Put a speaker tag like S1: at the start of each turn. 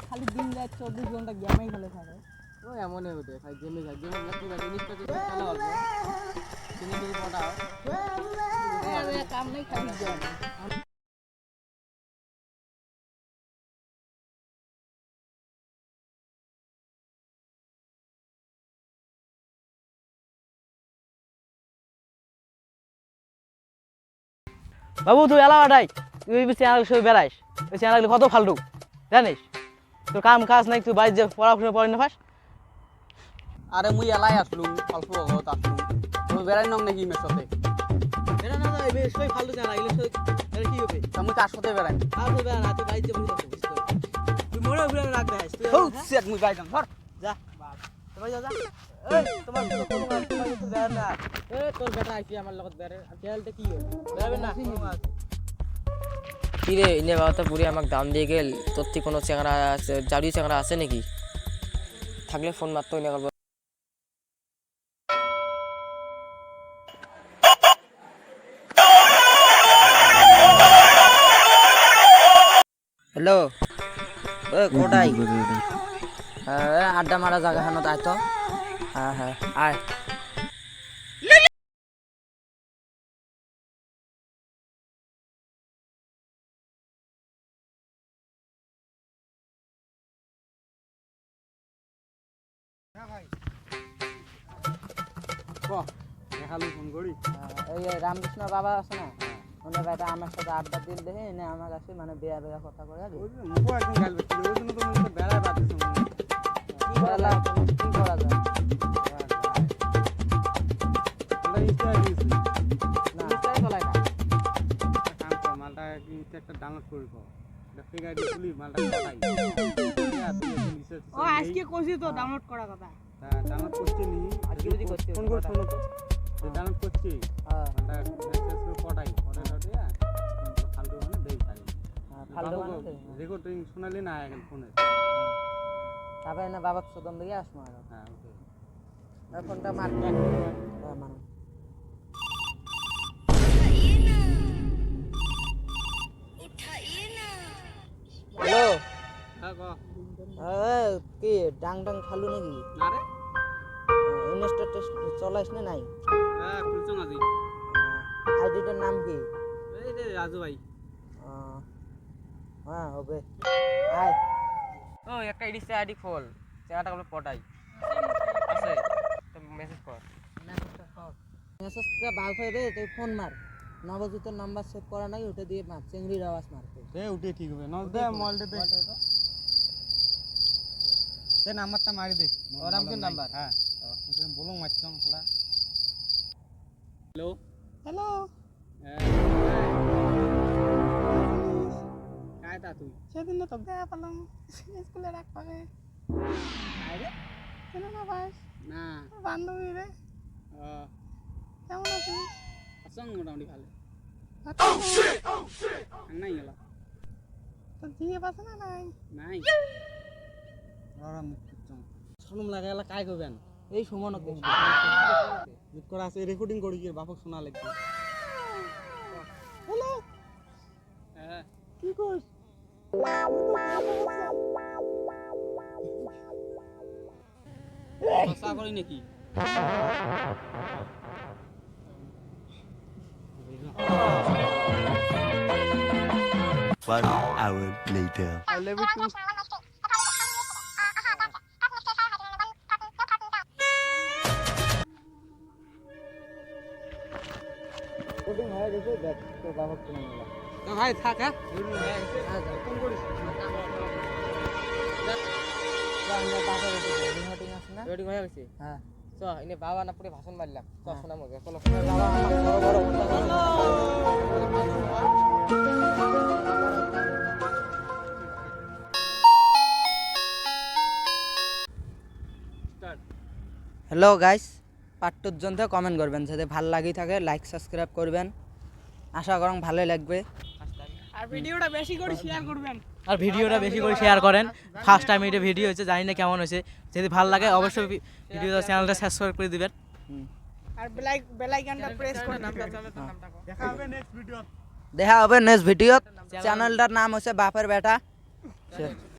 S1: খালি দিন রাত 24 ঘন্টা গেমেই খেলে থাকে।
S2: ও এমনই হতে খাই গেমে খাই গেম না কি জিনিস তো খেলা অল্প জিনিস যদি পড়াও
S1: কাম নাই খালি গেম।
S3: বাবু তুই এলাকাটাই তুই চ্যানেল সব বেড়াইস ওই চ্যানেলগুলো কত ফালতু জানিস তোর কাম কাজ নাই তুই বাইরে যে পড়াশোনা পড়ি না ফাস
S2: আরে মুই এলাই আসলুম অল্প হত আসলুম তুমি বেড়াই নাম নাকি মের সাথে
S3: এটা না এই সব ফালতু চ্যানেল এগুলো সব এটা কি হবে
S2: তা মুই কার সাথে বেড়াই
S3: আর হবে না তুই বাইরে যে বসে থাকিস তুই মোড়ে ঘুরে রাখ দেস তুই
S2: হউ সেট মুই বাইজাম ধর
S3: যা তোমার যা এই তোমার কোনো কাজ তোমার তো দেয় না
S2: এ তোর বেটা আইছি আমার লগত বেড়ে আর খেলতে কি হবে
S3: যাবে না
S4: কি রে ইনে বাবা তো বুড়ি আমাকে দাম দিয়ে গেল তোর থেকে কোনো চ্যাংড়া আছে জারি চ্যাংড়া আছে নাকি থাকলে ফোন মারতো না করবো হ্যালো ও কোটাই হ্যাঁ আড্ডা মারা জায়গা হানো তাই তো হ্যাঁ হ্যাঁ আয়
S2: দেখালু ফোন করি
S1: এই রামকৃষ্ণ বাবা আছে না ওনার বেটা আমার সাথে আড্ডা দিল দেখে এনে আমার কাছে মানে বেয়া বেয়া কথা করে আর
S2: ওই মুখো একদম গাল বেশি ওই জন্য তো মুই বেড়াই বাদ দিছি
S1: কি করা যায়
S2: আমরা ইনস্টা দিছি
S1: না
S3: নিশ্চয়ই বলাই না
S2: কাম কর মালটা ইনস্টা একটা ডাউনলোড করি কো এটা ফেক আইডি খুলি মালটা পাঠাই
S1: ও আজকে কইছি তো ডাউনলোড করার কথা
S2: ডাউনলোড করছি নি
S3: আজকে যদি করতে
S2: ফোন কর শোনো তো ডাউনলোড করছি
S1: হ্যাঁ
S2: মালটা মেসেজ করে পড়াই পড়াই দিয়া ফালতু মানে দেই খালি
S1: ফালতু
S2: বাবা
S1: মানে
S2: রেকর্ডিং শোনালি না এখন ফোনে
S1: তারপরে না বাবা সদন দিকে আসবো আর
S2: হ্যাঁ ওকে
S1: ফোনটা মার মানে হ্যালো
S2: হ্যাঁ গো
S1: কি ডাং ডাং খালু নাকি
S2: না রে
S1: ইনস্টা টেস্ট চলাইস না নাই
S2: হ্যাঁ খুলছো না জি
S1: আইডিটার নাম কি
S2: এই রে রাজু ভাই
S1: হ্যাঁ হবে আয়
S4: ও একটা এডিসি আইডি খোল চ্যাংড়াটা বলে পটাই আছে তো মেসেজ কর
S1: মেসেজটা বাল হয়ে দে তুই ফোন মার নবজিতের নাম্বার সেভ করা নাই ওটা দিয়ে মার চিংড়ির আওয়াজ মারতে
S2: এ উঠে ঠিক হবে না দে মোবাইলটা দে তে নাম্বারটা মারি দে
S3: ওরাম কোন নাম্বার
S2: হ্যাঁ তুমি বলো মারছং শালা হ্যালো
S1: হ্যালো
S2: काय ता তুই
S1: সেদিন তো দেখা পেলাম স্কুলে রাখ পাবে
S2: আরে
S1: কেন না ভাই
S2: না
S1: বান্ধবী রে
S2: ও
S1: কেমন আছিস
S2: আসং মোটামুটি ভালো নাই গেল
S1: তোর জিয়ে পাচ্ছে না নাই
S2: নাই আরাম করছং
S3: শরম লাগে এলা কাই করবেন
S1: এই সুমনক
S2: জিত করা আছে রেকর্ডিং করি কি বাপক শোনা লাগবে
S1: হ্যালো
S2: হ্যাঁ
S1: কি কইস
S2: ভাষা করি নাকি
S5: One hour later.
S2: I love you too.
S1: Shooting হয়ে গেছে দেখ তোর বাবা কোন মেলা
S2: তো ভাই থাক হ্যাঁ ফোন করিস
S1: আমরা বাবা শুটিং আছে না
S4: রেডি হয়ে গেছে
S1: হ্যাঁ
S4: চ ইনে বাবা না পুরো ভাষণ মারলাম চ শোনা মগে চলো
S1: বাবা আমার বড় বড় হ্যালো গাইস পার্টটুর জন্য কমেন্ট করবেন যদি ভালো লাগি থাকে লাইক সাবস্ক্রাইব করবেন আশা করুন ভালোই লাগবে
S3: আর ভিডিওটা বেশি করে শেয়ার করেন ফার্স্ট টাইম এটা ভিডিও হয়েছে জানি না কেমন হয়েছে যদি ভালো লাগে অবশ্যই ভিডিওটা চ্যানেলটা সাবস্ক্রাইব করে দিবেন
S1: আর বেল আইকনটা প্রেস করে দেখা হবে নেক্সট ভিডিও চ্যানেলটার নাম হচ্ছে বাপের বেটা